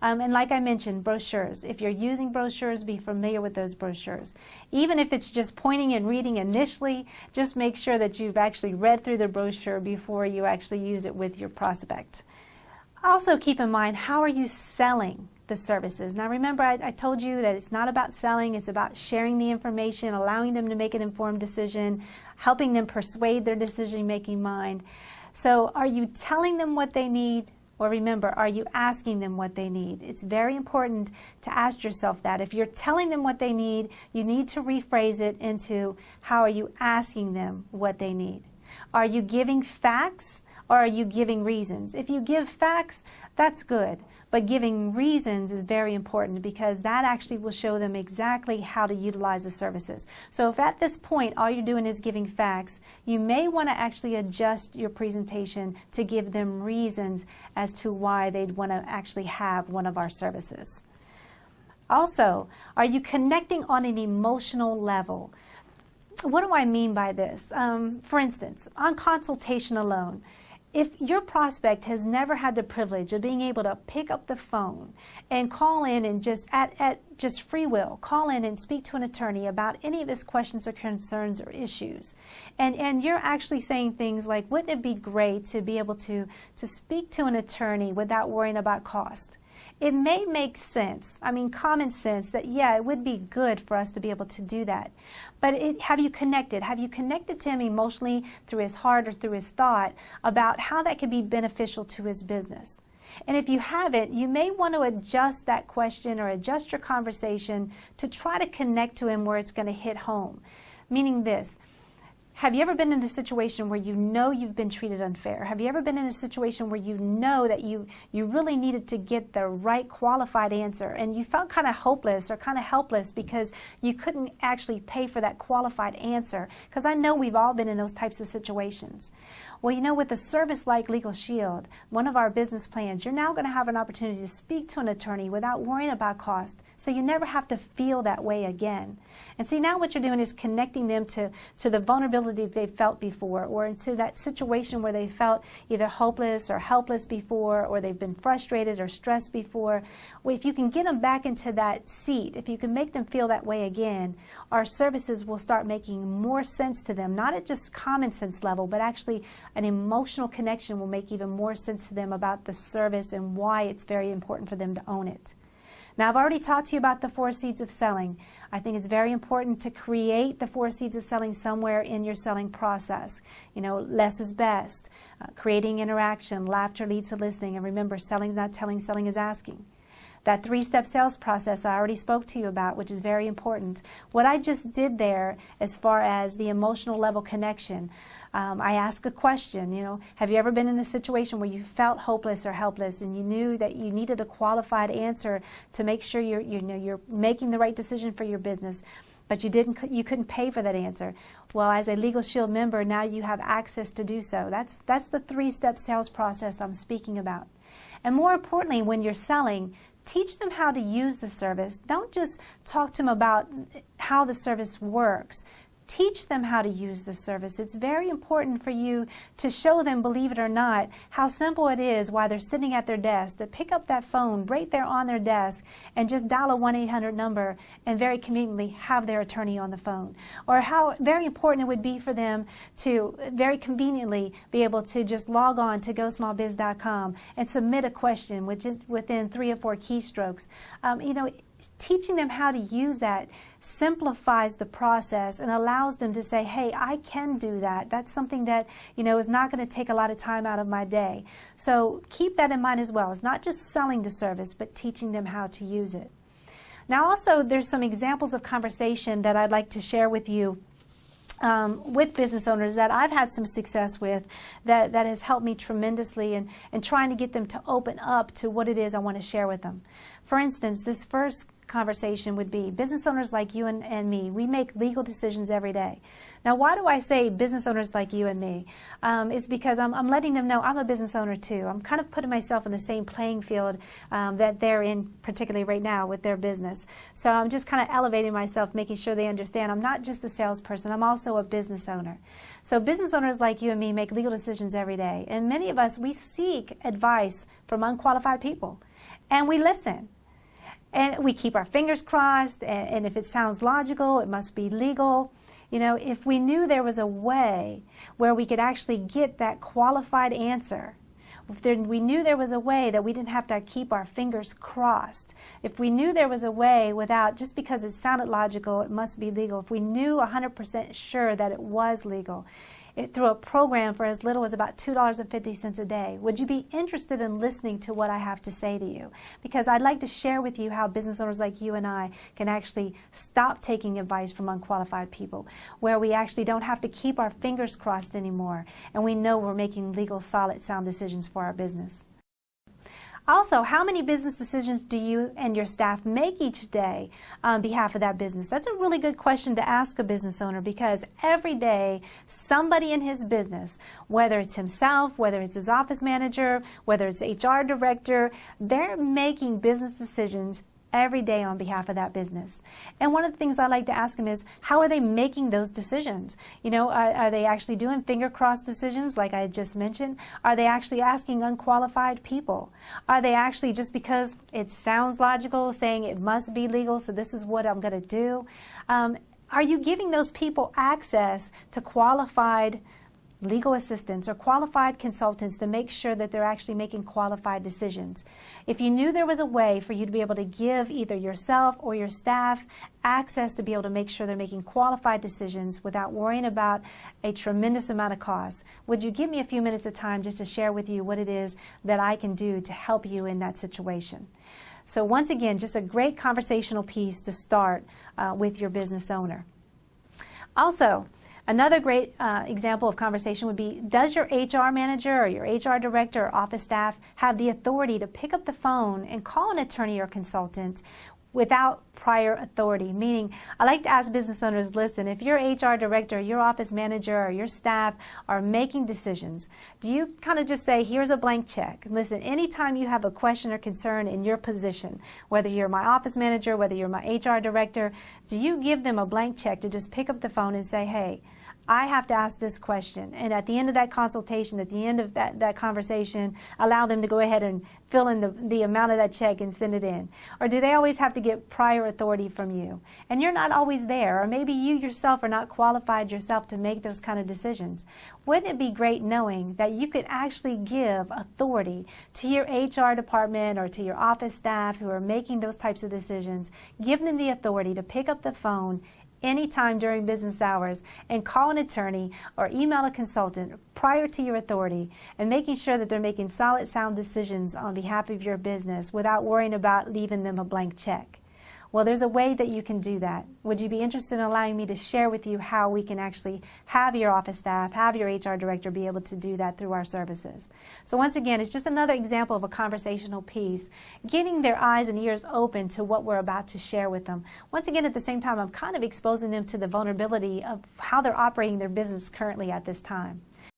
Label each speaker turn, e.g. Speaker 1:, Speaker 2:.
Speaker 1: And like I mentioned, brochures. If you're using brochures, be familiar with those brochures. Even if it's just pointing and reading initially, just make sure that you've actually read through the brochure before you actually use it with your prospect. Also keep in mind, how are you selling the services? Now remember, I told you that it's not about selling, it's about sharing the information, allowing them to make an informed decision, helping them persuade their decision-making mind. So are you telling them what they need? Or remember, are you asking them what they need? It's very important to ask yourself that. If you're telling them what they need, you need to rephrase it into, how are you asking them what they need? Are you giving facts or are you giving reasons? If you give facts, that's good. But giving reasons is very important because that actually will show them exactly how to utilize the services. So if at this point all you're doing is giving facts, you may want to actually adjust your presentation to give them reasons as to why they'd want to actually have one of our services. Also, are you connecting on an emotional level? What do I mean by this? For instance, on consultation alone, if your prospect has never had the privilege of being able to pick up the phone and call in and just at just free will, call in and speak to an attorney about any of his questions or concerns or issues, and you're actually saying things like, wouldn't it be great to be able to speak to an attorney without worrying about cost? It may make sense, I mean common sense, that yeah, it would be good for us to be able to do that. But have you connected? Have you connected to him emotionally through his heart or through his thought about how that could be beneficial to his business? And if you haven't, you may want to adjust that question or adjust your conversation to try to connect to him where it's going to hit home. Meaning this. Have you ever been in a situation where you know you've been treated unfair? Have you ever been in a situation where you know that you really needed to get the right qualified answer and you felt kind of hopeless or kind of helpless because you couldn't actually pay for that qualified answer? Because I know we've all been in those types of situations. Well, you know, with a service like Legal Shield, one of our business plans, you're now going to have an opportunity to speak to an attorney without worrying about cost, so you never have to feel that way again. And see, now what you're doing is connecting them to the vulnerability they felt before, or into that situation where they felt either hopeless or helpless before, or they've been frustrated or stressed before. Well, if you can get them back into that seat, if you can make them feel that way again, our services will start making more sense to them, not at just common sense level, but actually an emotional connection will make even more sense to them about the service and why it's very important for them to own it. Now, I've already talked to you about the 4 seeds of selling. I think it's very important to create the 4 seeds of selling somewhere in your selling process. You know, less is best, creating interaction, laughter leads to listening, and remember, selling is not telling, selling is asking. That 3-step sales process I already spoke to you about, which is very important. What I just did there as far as the emotional level connection, I ask a question, you know, have you ever been in a situation where you felt hopeless or helpless and you knew that you needed a qualified answer to make sure you're making the right decision for your business, but you couldn't pay for that answer? Well, as a Legal Shield member, now you have access to do so. That's the 3-step sales process I'm speaking about. And more importantly, when you're selling, teach them how to use the service. Don't just talk to them about how the service works. Teach them how to use the service. It's very important for you to show them, believe it or not, how simple it is while they're sitting at their desk to pick up that phone right there on their desk and just dial a 1-800 number and very conveniently have their attorney on the phone. Or how very important it would be for them to very conveniently be able to just log on to GoSmallBiz.com and submit a question within 3 or 4 keystrokes. You know, teaching them how to use that simplifies the process and allows them to say, hey, I can do that. That's something that, you know, is not going to take a lot of time out of my day. So keep that in mind as well. It's not just selling the service, but teaching them how to use it. Now also, there's some examples of conversation that I'd like to share with you with business owners that I've had some success with that has helped me tremendously in trying to get them to open up to what it is I want to share with them. For instance, this first conversation would be business owners like you and me. We make legal decisions every day. Now, why do I say business owners like you and me? It's because I'm letting them know I'm a business owner too. I'm kind of putting myself in the same playing field that they're in, particularly right now with their business. So I'm just kind of elevating myself, making sure they understand I'm not just a salesperson, I'm also a business owner. So business owners like you and me make legal decisions every day. And many of us, we seek advice from unqualified people. and we listen. And we keep our fingers crossed, and if it sounds logical, it must be legal. You know, if we knew there was a way where we could actually get that qualified answer, if we knew there was a way that we didn't have to keep our fingers crossed, if we knew there was a way without, just because it sounded logical, it must be legal, if we knew 100% sure that it was legal, through a program for as little as about $2.50 a day, would you be interested in listening to what I have to say to you? Because I'd like to share with you how business owners like you and I can actually stop taking advice from unqualified people, where we actually don't have to keep our fingers crossed anymore, and we know we're making legal, solid, sound decisions for our business. Also, how many business decisions do you and your staff make each day on behalf of that business? That's a really good question to ask a business owner, because every day somebody in his business, whether it's himself, whether it's his office manager, whether it's HR director, they're making business decisions every day on behalf of that business. And one of the things I like to ask them is, how are they making those decisions? You know, are they actually doing finger cross decisions like I just mentioned? Are they actually asking unqualified people? Are they actually, just because it sounds logical, saying it must be legal, so this is what I'm going to do? Are you giving those people access to qualified legal assistants or qualified consultants to make sure that they're actually making qualified decisions? If you knew there was a way for you to be able to give either yourself or your staff access to be able to make sure they're making qualified decisions without worrying about a tremendous amount of cost, would you give me a few minutes of time just to share with you what it is that I can do to help you in that situation? So once again, just a great conversational piece to start with your business owner. Also, another great example of conversation would be, does your HR manager or your HR director or office staff have the authority to pick up the phone and call an attorney or consultant without prior authority? Meaning, I like to ask business owners, listen, if your HR director, your office manager, or your staff are making decisions, do you kind of just say, here's a blank check? Listen, anytime you have a question or concern in your position, whether you're my office manager, whether you're my HR director, do you give them a blank check to just pick up the phone and say, hey, I have to ask this question, and at the end of that consultation, at the end of that conversation, allow them to go ahead and fill in the amount of that check and send it in? Or do they always have to get prior authority from you? And you're not always there, or maybe you yourself are not qualified yourself to make those kind of decisions. Wouldn't it be great knowing that you could actually give authority to your HR department or to your office staff who are making those types of decisions, give them the authority to pick up the phone anytime during business hours and call an attorney or email a consultant prior to your authority, and making sure that they're making solid, sound decisions on behalf of your business without worrying about leaving them a blank check? Well, there's a way that you can do that. Would you be interested in allowing me to share with you how we can actually have your office staff, have your HR director be able to do that through our services? So once again, it's just another example of a conversational piece, getting their eyes and ears open to what we're about to share with them. Once again, at the same time, I'm kind of exposing them to the vulnerability of how they're operating their business currently at this time.